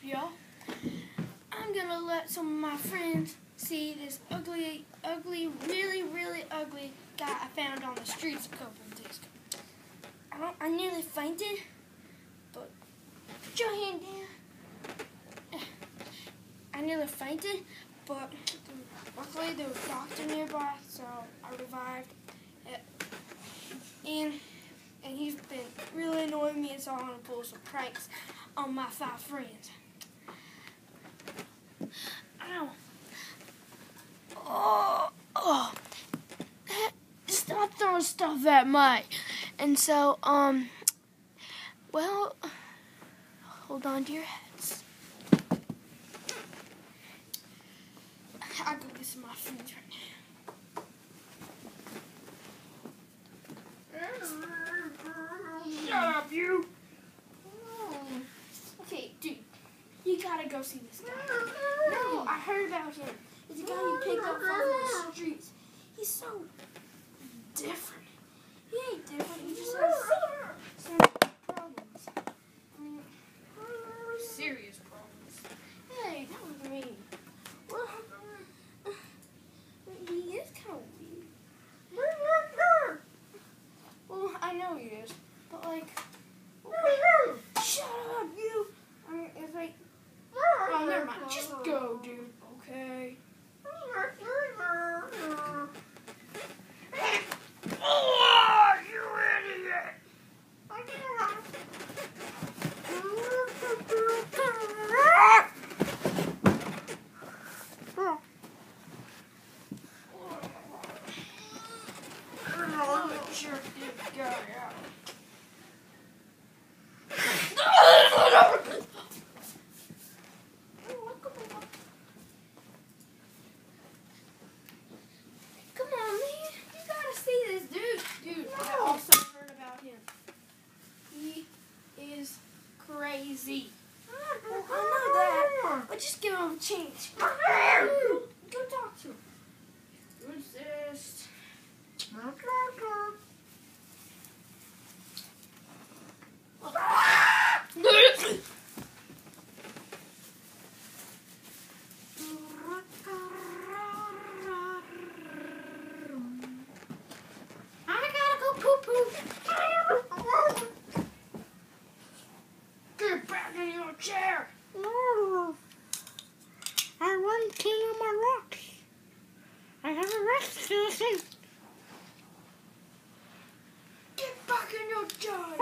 y'all? I'm gonna let some of my friends see this ugly, really ugly guy I found on the streets a couple of days ago. I nearly fainted, but put your hand down. I nearly fainted, but luckily there was a doctor nearby, so I revived. And he's been really annoying me, so I'm gonna pull some pranks on my 5 friends. Ow. Oh. Stop throwing stuff at Mike. And so, well, hold on to your hats. I'll go get some of my friends right now. Shut up, you! Okay, dude, you gotta go see this guy. No, I heard about him. It's a guy you picked up from the streets. He's so different. He ain't different, he just has some problems. Serious problems. Hey, that was mean. Well, he is kind of weird. Well, I know he is, but like, shut up, you! I mean, it's like, oh, never mind. Just go, dude. Okay. Oh, you idiot! Jerk this guy out. Come on, man. You gotta see this dude. Dude, I also heard about him. He is crazy. Well, I know that, but just give him a chance. Go talk to him. Resist. Get back in your chair! No. I want to on my rocks. I have a rescue. Get back in your chair!